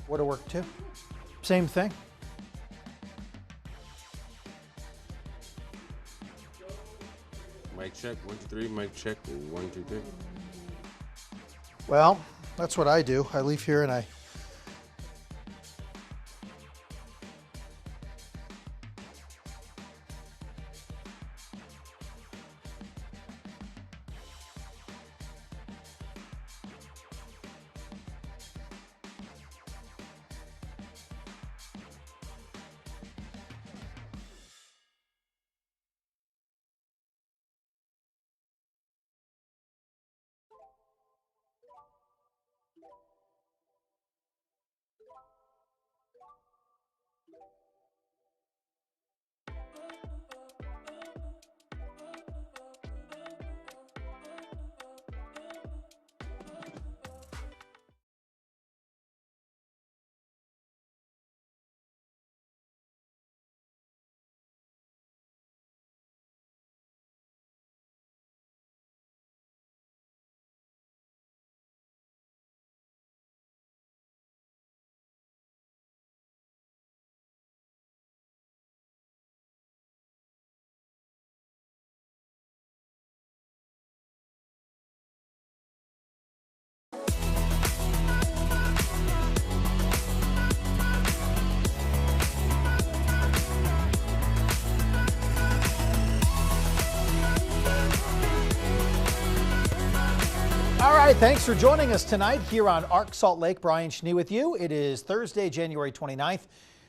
Would have worked too. Same thing. Mic check, 1, 2, 3. Mic check, 1, 2, 3. Well, that's what I do. I leave here and I All right, thanks for joining us tonight here on Arc Salt Lake. Brian Schnee with you. It is Thursday, January 29th.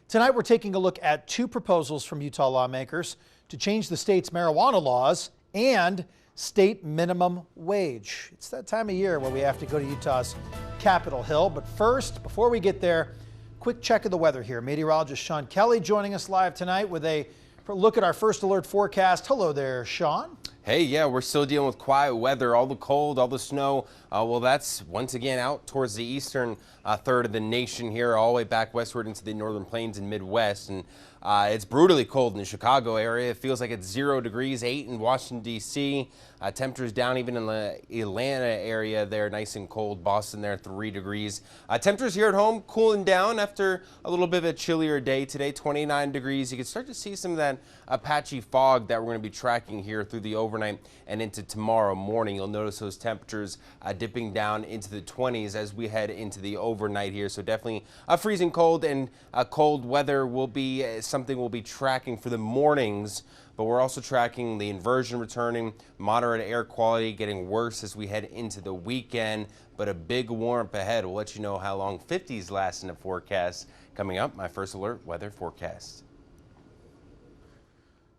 Tonight we're taking a look at two proposals from Utah lawmakers to change the state's marijuana laws and state minimum wage. It's that time of year where we have to go to Utah's Capitol Hill. But first, before we get there, quick check of the weather here. Meteorologist Sean Kelly joining us live tonight with a look at our first alert forecast. Hello there, Sean. Hey, yeah, we're still dealing with quiet weather, all the cold, all the snow. Well, that's once again out towards the eastern third of the nation here, all the way back westward into the northern plains and Midwest. And it's brutally cold in the Chicago area. It feels like it's 0 degrees, 8 in Washington, D.C. Temperatures down even in the Atlanta area there, nice and cold. Boston there, 3 degrees. Temperatures here at home cooling down after a little bit of a chillier day today, 29 degrees. You can start to see some of that patchy fog that we're going to be tracking here through the overnight and into tomorrow morning. You'll notice those temperatures dipping down into the 20s as we head into the overnight here. So definitely freezing cold, and cold weather will be something we'll be tracking for the mornings. But we're also tracking the inversion returning, moderate air quality getting worse as we head into the weekend, but a big warmth ahead. We'll let you know how long 50s last in the forecast. Coming up, my first alert weather forecast.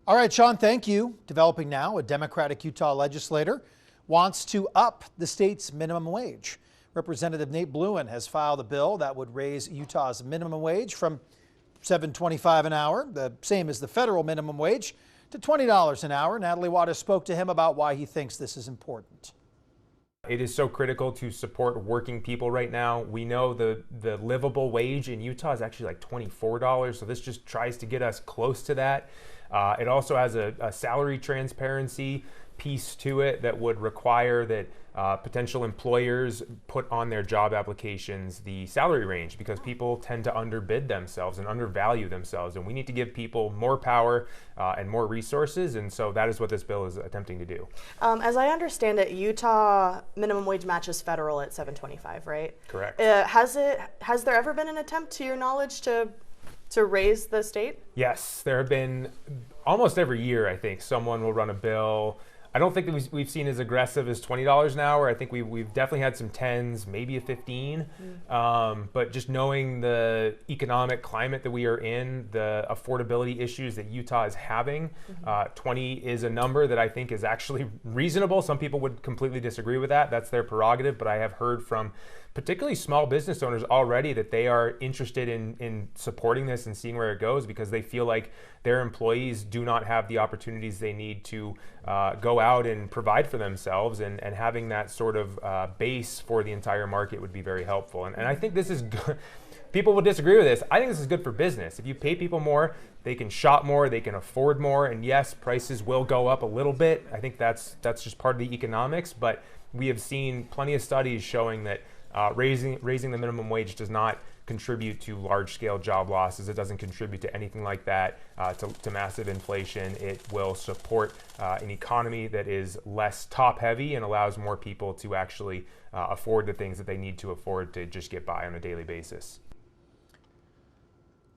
All right, Sean, thank you. Developing now, a Democratic Utah legislator wants to up the state's minimum wage. Representative Nate Bluen has filed a bill that would raise Utah's minimum wage from $7.25 an hour, the same as the federal minimum wage, to $20 an hour. Natalie Waters spoke to him about why he thinks this is important. It is so critical to support working people right now. We know the livable wage in Utah is actually like $24, so this just tries to get us close to that. It also has a salary transparency piece to it that would require that potential employers put on their job applications the salary range, because people tend to underbid themselves and undervalue themselves, and we need to give people more power and more resources, and so that is what this bill is attempting to do. As I understand it, Utah minimum wage matches federal at $7.25, right? Correct. Has there ever been an attempt, to your knowledge, to raise the state? Yes, there have been almost every year. I think someone will run a bill. I don't think that we've seen as aggressive as $20 an hour. I think we've definitely had some 10s, maybe a 15. But just knowing the economic climate that we are in, the affordability issues that Utah is having, 20 is a number that I think is actually reasonable. Some people would completely disagree with that. That's their prerogative. But I have heard from particularly small business owners already that they are interested in supporting this and seeing where it goes, because they feel like their employees do not have the opportunities they need to go out and provide for themselves, and having that sort of base for the entire market would be very helpful. And I think this is good. People will disagree with this. I think this is good for business. If you pay people more, they can shop more, they can afford more, and yes, prices will go up a little bit. I think that's just part of the economics, but we have seen plenty of studies showing that Raising the minimum wage does not contribute to large-scale job losses. It doesn't contribute to anything like that, to massive inflation. It will support an economy that is less top-heavy and allows more people to actually afford the things that they need to afford to just get by on a daily basis.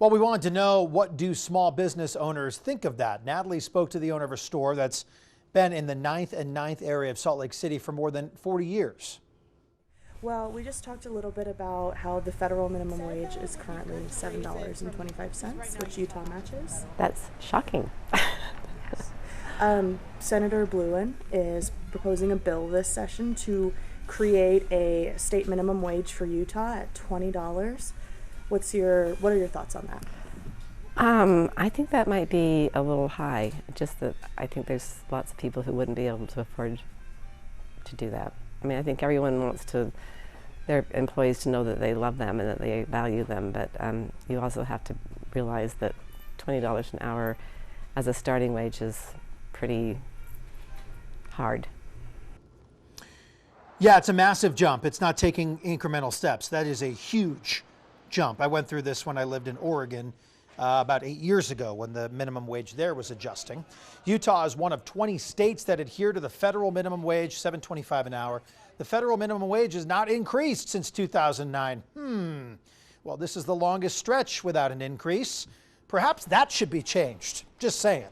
Well, we wanted to know, what do small business owners think of that? Natalie spoke to the owner of a store that's been in the 9th and 9th area of Salt Lake City for more than 40 years. Well, we just talked a little bit about how the federal minimum wage is currently $7.25, which Utah matches. That's shocking. Senator Bluin is proposing a bill this session to create a state minimum wage for Utah at $20. What are your thoughts on that? I think that might be a little high. Just that I think there's lots of people who wouldn't be able to afford to do that. I mean, I think everyone wants their employees to know that they love them and that they value them, but you also have to realize that $20 an hour as a starting wage is pretty hard. Yeah, it's a massive jump. It's not taking incremental steps. That is a huge jump. I went through this when I lived in Oregon about 8 years ago when the minimum wage there was adjusting. Utah is one of 20 states that adhere to the federal minimum wage, $7.25 an hour. The federal minimum wage has not increased since 2009. Well, this is the longest stretch without an increase. Perhaps that should be changed. Just saying.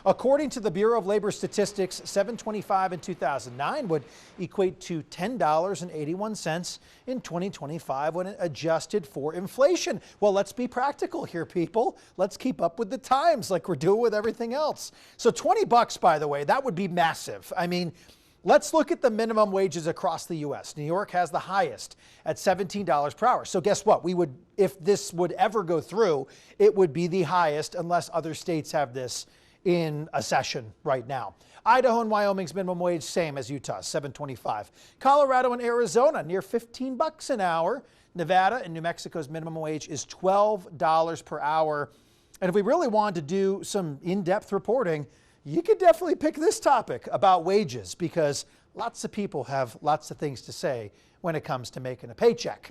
According to the Bureau of Labor Statistics, $7.25 in 2009 would equate to $10.81 in 2025 when adjusted for inflation. Well, let's be practical here, people. Let's keep up with the times like we're doing with everything else. So $20, by the way, that would be massive. I mean, let's look at the minimum wages across the U.S. New York has the highest at $17 per hour. So guess what? If this would ever go through, it would be the highest unless other states have this in a session right now. Idaho and Wyoming's minimum wage, same as Utah's, $7.25. Colorado and Arizona, near $15 an hour. Nevada and New Mexico's minimum wage is $12 per hour. And if we really wanted to do some in-depth reporting, you could definitely pick this topic about wages, because lots of people have lots of things to say when it comes to making a paycheck.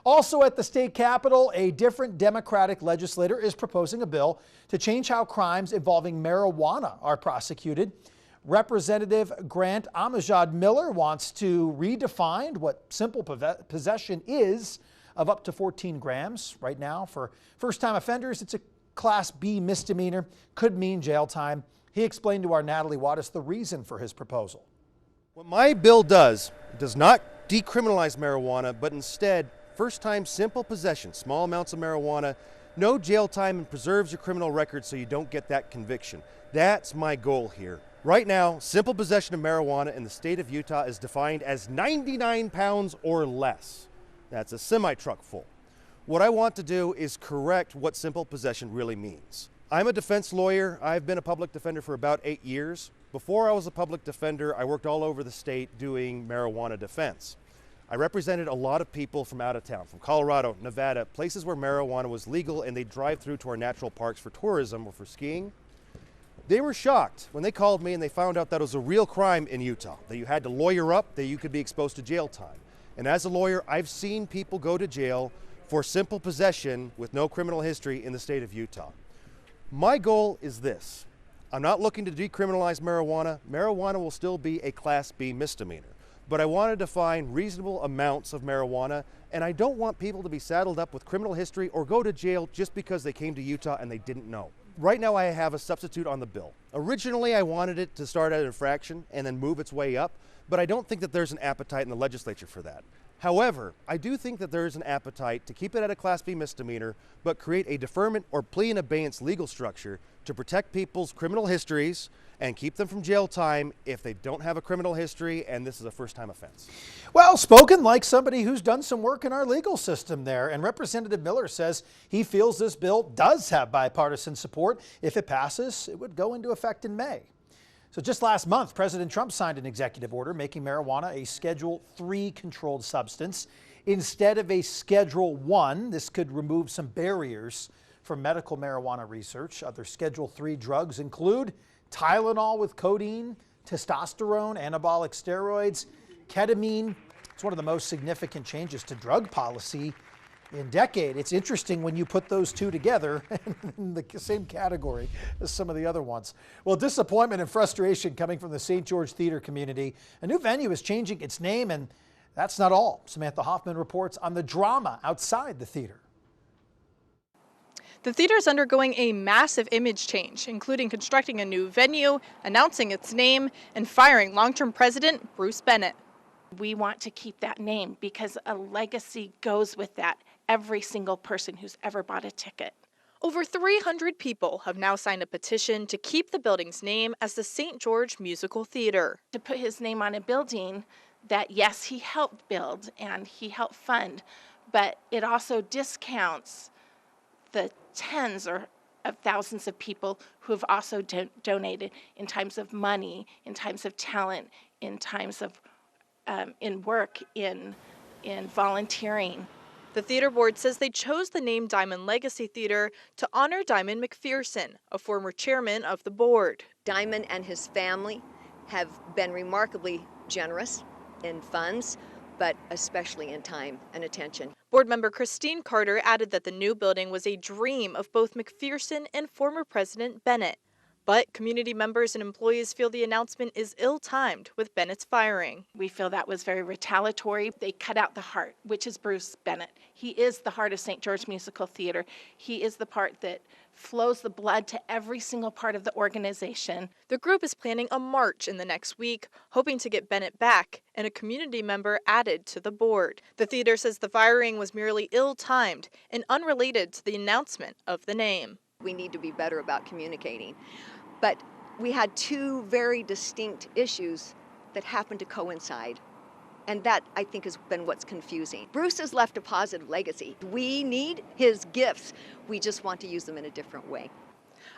Also at the state capitol, a different Democratic legislator is proposing a bill to change how crimes involving marijuana are prosecuted. Representative Grant Amajad Miller wants to redefine what simple possession is of up to 14 grams. Right now, for first-time offenders, it's a Class B misdemeanor, could mean jail time. He explained to our Natalie Wattis the reason for his proposal. What my bill does not decriminalize marijuana, but instead first-time simple possession, small amounts of marijuana, no jail time, and preserves your criminal record so you don't get that conviction. That's my goal here. Right now, simple possession of marijuana in the state of Utah is defined as 99 pounds or less. That's a semi-truck full. What I want to do is correct what simple possession really means. I'm a defense lawyer. I've been a public defender for about 8 years. Before I was a public defender, I worked all over the state doing marijuana defense. I represented a lot of people from out of town, from Colorado, Nevada, places where marijuana was legal and they drive through to our natural parks for tourism or for skiing. They were shocked when they called me and they found out that it was a real crime in Utah, that you had to lawyer up, that you could be exposed to jail time. And as a lawyer, I've seen people go to jail for simple possession with no criminal history in the state of Utah. My goal is this. I'm not looking to decriminalize marijuana. Marijuana will still be a Class B misdemeanor. But I want to define reasonable amounts of marijuana, and I don't want people to be saddled up with criminal history or go to jail just because they came to Utah and they didn't know. Right now I have a substitute on the bill. Originally I wanted it to start at an infraction and then move its way up, but I don't think that there's an appetite in the legislature for that. However, I do think that there is an appetite to keep it at a Class B misdemeanor, but create a deferment or plea in abeyance legal structure to protect people's criminal histories and keep them from jail time if they don't have a criminal history and this is a first-time offense. Well, spoken like somebody who's done some work in our legal system there. And Representative Miller says he feels this bill does have bipartisan support. If it passes, it would go into effect in May. So just last month, President Trump signed an executive order making marijuana a Schedule III controlled substance instead of a Schedule I. This could remove some barriers for medical marijuana research. Other Schedule III drugs include Tylenol with codeine, testosterone, anabolic steroids, ketamine, It's one of the most significant changes to drug policy in decade. It's interesting when you put those two together in the same category as some of the other ones. Well, disappointment and frustration coming from the St. George theater community. A new venue is changing its name, and that's not all. Samantha Hoffman reports on the drama outside the theater. The theater is undergoing a massive image change, including constructing a new venue, announcing its name, and firing long-term president Bruce Bennett. We want to keep that name because a legacy goes with that. Every single person who's ever bought a ticket. Over 300 people have now signed a petition to keep the building's name as the St. George Musical Theater. To put his name on a building that, yes, he helped build and he helped fund, but it also discounts the tens of thousands of people who have also donated in times of money, in times of talent, in times of in work, in volunteering. The theater board says they chose the name Diamond Legacy Theater to honor Diamond McPherson, a former chairman of the board. Diamond and his family have been remarkably generous in funds, but especially in time and attention. Board member Christine Carter added that the new building was a dream of both McPherson and former President Bennett. But community members and employees feel the announcement is ill-timed with Bennett's firing. We feel that was very retaliatory. They cut out the heart, which is Bruce Bennett. He is the heart of St. George Musical Theater. He is the part that flows the blood to every single part of the organization. The group is planning a march in the next week, hoping to get Bennett back and a community member added to the board. The theater says the firing was merely ill-timed and unrelated to the announcement of the name. We need to be better about communicating. But we had two very distinct issues that happened to coincide. And that, I think, has been what's confusing. Bruce has left a positive legacy. We need his gifts. We just want to use them in a different way.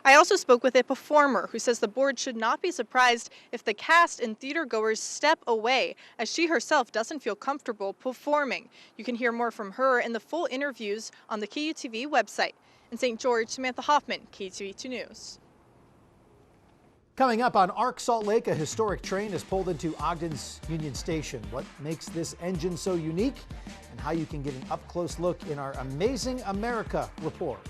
I also spoke with a performer who says the board should not be surprised if the cast and theater goers step away, as she herself doesn't feel comfortable performing. You can hear more from her in the full interviews on the KUTV website. In St. George, Samantha Hoffman, KUTV 2 News. Coming up on Arc Salt Lake, a historic train is pulled into Ogden's Union Station. What makes this engine so unique and how you can get an up-close look in our Amazing America report.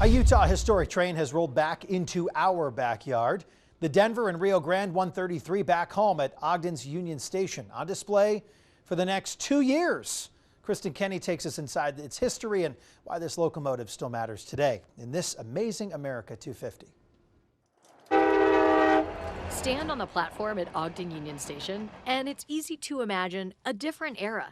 A Utah historic train has rolled back into our backyard. The Denver and Rio Grande 133 back home at Ogden's Union Station, on display for the next 2 years. Kristen Kenny takes us inside its history and why this locomotive still matters today in this amazing America 250. Stand on the platform at Ogden Union Station, and it's easy to imagine a different era.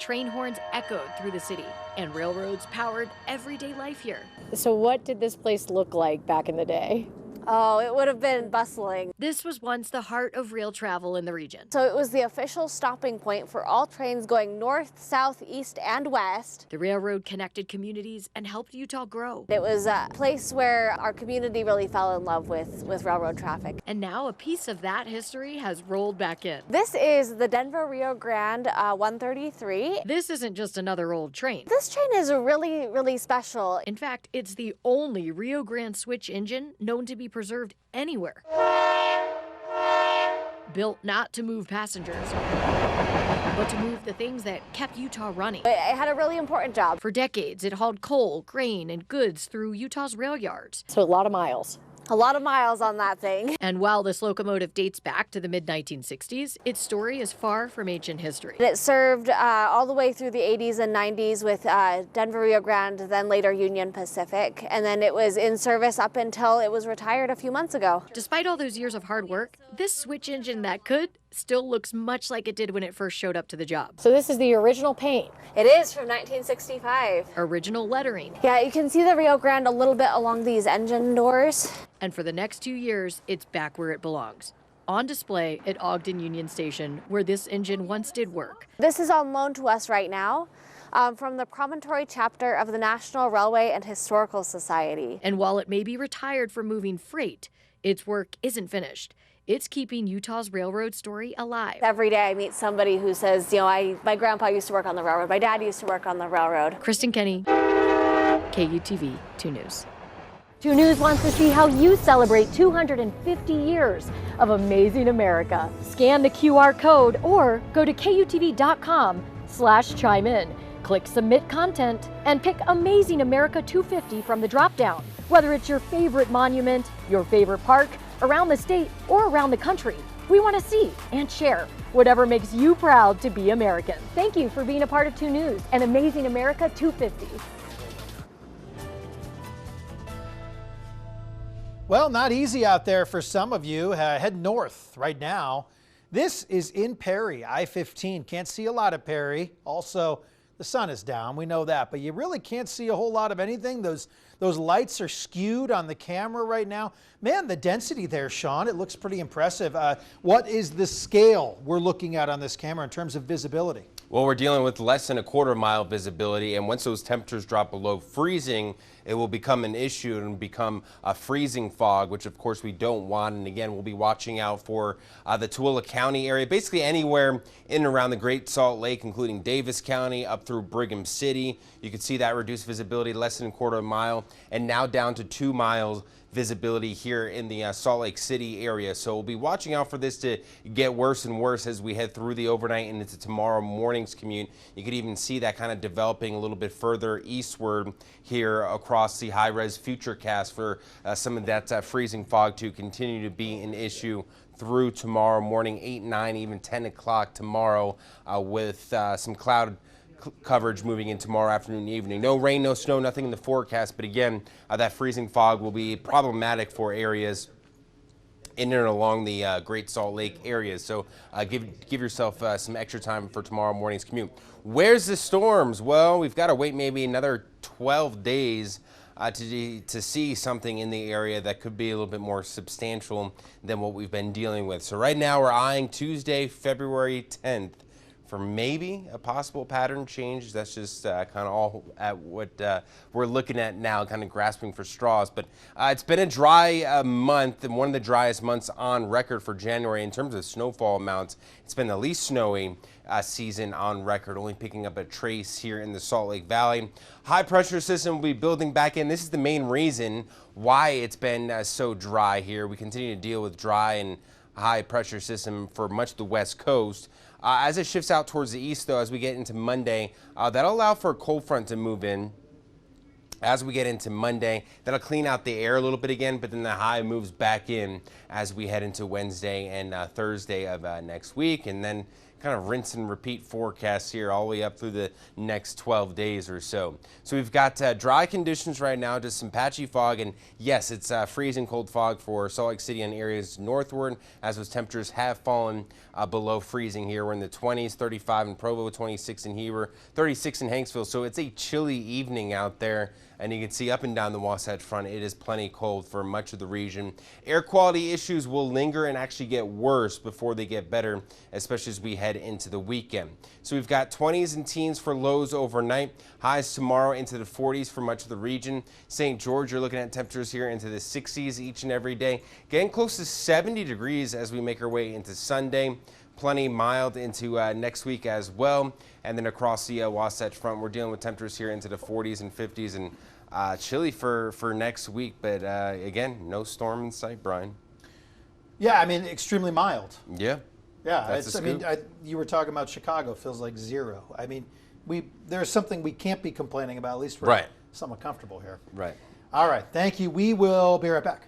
Train horns echoed through the city, and railroads powered everyday life here. So what did this place look like back in the day? Oh, it would have been bustling. This was once the heart of rail travel in the region. So it was the official stopping point for all trains going north, south, east, and west. The railroad connected communities and helped Utah grow. It was a place where our community really fell in love with railroad traffic. And now a piece of that history has rolled back in. This is the Denver Rio Grande 133. This isn't just another old train. This train is really, really special. In fact, it's the only Rio Grande switch engine known to be preserved anywhere. Built not to move passengers, but to move the things that kept Utah running. It had a really important job. For decades, it hauled coal, grain, and goods through Utah's rail yards. So a lot of miles. A lot of miles on that thing. And while this locomotive dates back to the mid-1960s, its story is far from ancient history. It served all the way through the 80s and 90s with Denver Rio Grande, then later Union Pacific, and then it was in service up until it was retired a few months ago. Despite all those years of hard work, this switch engine that could still looks much like it did when it first showed up to the job. So this is the original paint. It is from 1965. Original lettering. Yeah, you can see the Rio Grande a little bit along these engine doors. And for the next 2 years, it's back where it belongs. On display at Ogden Union Station, where this engine once did work. This is on loan to us right now from the Promontory chapter of the National Railway and Historical Society. And while it may be retired from moving freight, its work isn't finished. It's keeping Utah's railroad story alive. Every day I meet somebody who says, you know, my grandpa used to work on the railroad, my dad used to work on the railroad. Kristen Kenny, KUTV 2 News. 2 News wants to see how you celebrate 250 years of amazing America. Scan the QR code or go to KUTV.com/chime in. Click Submit Content and pick Amazing America 250 from the drop-down. Whether it's your favorite monument, your favorite park, around the state, or around the country, we want to see and share whatever makes you proud to be American. Thank you for being a part of 2 News and Amazing America 250. Well, not easy out there for some of you. Head north right now. This is in Perry, I-15. Can't see a lot of Perry. Also, the sun is down. We know that, but you really can't see a whole lot of anything. Those lights are skewed on the camera right now. Man, the density there, Sean, it looks pretty impressive. What is the scale we're looking at on this camera in terms of visibility? Well, we're dealing with less than a quarter-mile visibility, and once those temperatures drop below freezing, it will become an issue and become a freezing fog, which of course we don't want. And again, we'll be watching out for the Tooele County area, basically anywhere in and around the Great Salt Lake, including Davis County up through Brigham City. You can see that reduced visibility, less than a quarter mile, and now down to 2 miles visibility here in the Salt Lake City area. So we'll be watching out for this to get worse and worse as we head through the overnight and into tomorrow morning's commute. You could even see that kind of developing a little bit further eastward here across the high-res futurecast for some of that freezing fog to continue to be an issue through tomorrow morning, 8, 9, even 10 o'clock tomorrow with some cloud coverage moving in tomorrow afternoon and evening. No rain, no snow, nothing in the forecast, but again, that freezing fog will be problematic for areas in and along the Great Salt Lake areas. So give yourself some extra time for tomorrow morning's commute. Where's the storms? Well, we've got to wait maybe another 12 days to see something in the area that could be a little bit more substantial than what we've been dealing with. So right now we're eyeing Tuesday, February 10th. For maybe a possible pattern change. That's just kind of all at what we're looking at now, kind of grasping for straws. But it's been a dry month, and one of the driest months on record for January in terms of snowfall amounts. It's been the least snowy season on record, only picking up a trace here in the Salt Lake Valley. High pressure system will be building back in. This is the main reason why it's been so dry here. We continue to deal with dry and high pressure system for much of the West Coast. As it shifts out towards the east, though, as we get into Monday, that'll allow for a cold front to move in. As we get into Monday, that'll clean out the air a little bit again, but then the high moves back in as we head into Wednesday and Thursday of next week, and then kind of rinse and repeat forecasts here all the way up through the next 12 days or so. So we've got dry conditions right now, just some patchy fog, and yes, it's freezing cold fog for Salt Lake City and areas northward, as those temperatures have fallen below freezing here. We're in the 20s, 35 in Provo, 26 in Heber, 36 in Hanksville, so it's a chilly evening out there. And you can see up and down the Wasatch Front, it is plenty cold for much of the region. Air quality issues will linger and actually get worse before they get better, especially as we head into the weekend. So we've got 20s and teens for lows overnight. Highs tomorrow into the 40s for much of the region. St. George, you're looking at temperatures here into the 60s each and every day. Getting close to 70 degrees as we make our way into Sunday. Plenty mild into next week as well. And then across the Wasatch Front, we're dealing with temperatures here into the 40s and 50s and chilly for next week. But again, no storm in sight, Brian. Yeah, I mean, extremely mild. Yeah. Yeah, That's I mean, you were talking about Chicago, feels like 0. I mean, there's something we can't be complaining about, at least we're somewhat comfortable here. Right. All right, thank you. We will be right back.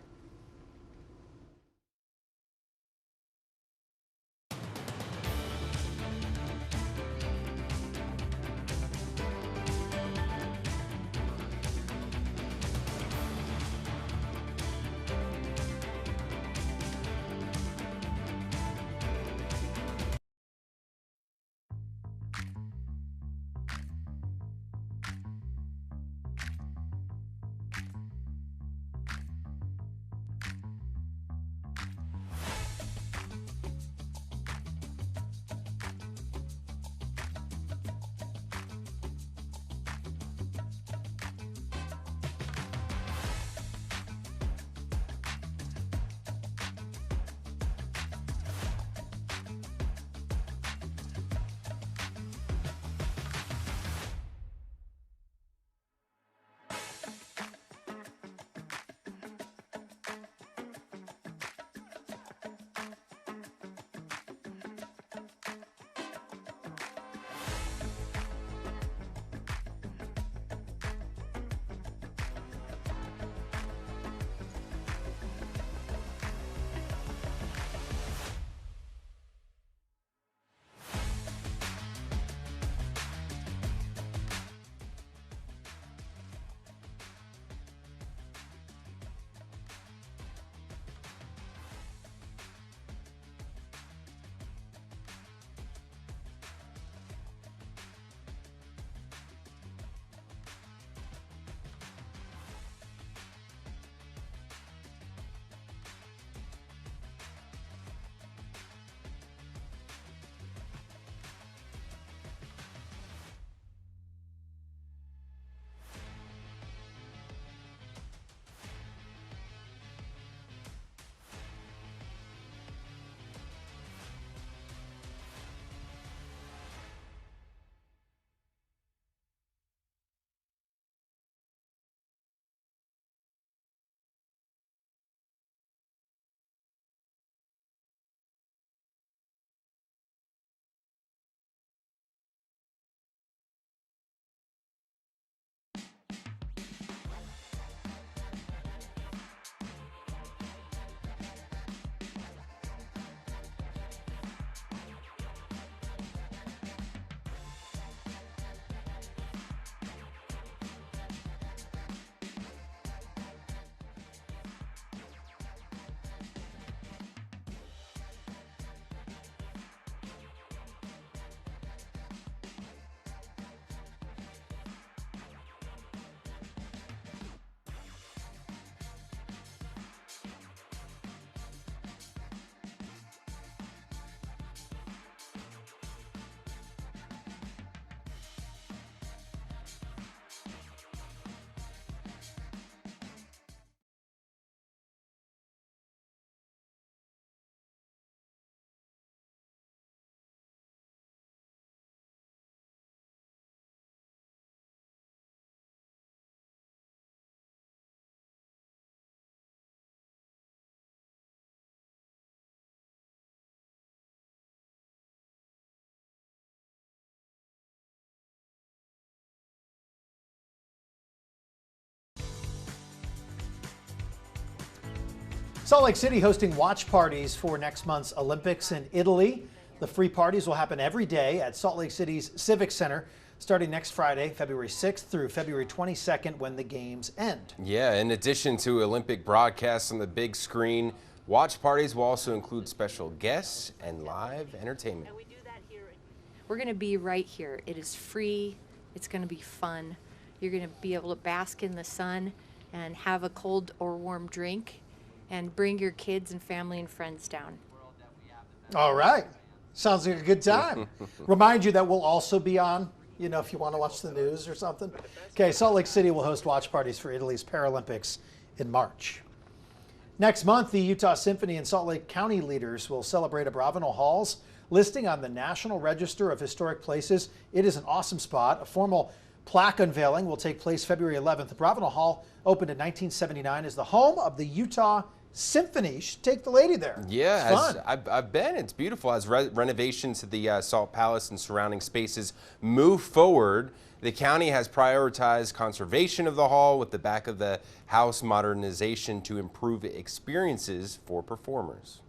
Salt Lake City hosting watch parties for next month's Olympics in Italy. The free parties will happen every day at Salt Lake City's Civic Center, starting next Friday, February 6th through February 22nd when the games end. Yeah, in addition to Olympic broadcasts on the big screen, watch parties will also include special guests and live entertainment. We're going to be right here. It is free. It's going to be fun. You're going to be able to bask in the sun and have a cold or warm drink and bring your kids and family and friends down. All right. Sounds like a good time. Remind you that we'll also be on, you know, if you want to watch the news or something. Okay, Salt Lake City will host watch parties for Italy's Paralympics in March. Next month, the Utah Symphony and Salt Lake County leaders will celebrate Abravanel Hall's listing on the National Register of Historic Places. It is an awesome spot. A formal plaque unveiling will take place February 11th. Abravanel Hall opened in 1979 as the home of the Utah Symphony. You should take the lady there. Yeah, it's fun. I've been. It's beautiful. As renovations to the Salt Palace and surrounding spaces move forward, the county has prioritized conservation of the hall with the back of the house modernization to improve experiences for performers.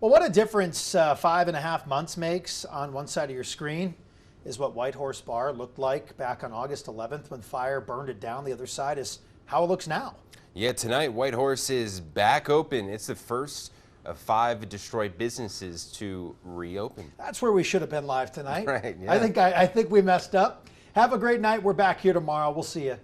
Well, what a difference 5.5 months makes on one side of your screen is what White Horse Bar looked like back on August 11th when fire burned it down. The other side is how it looks now. Yeah, tonight White Horse is back open. It's the first of 5 destroyed businesses to reopen. That's where we should have been live tonight. Right, yeah. I think we messed up. Have a great night. We're back here tomorrow. We'll see you.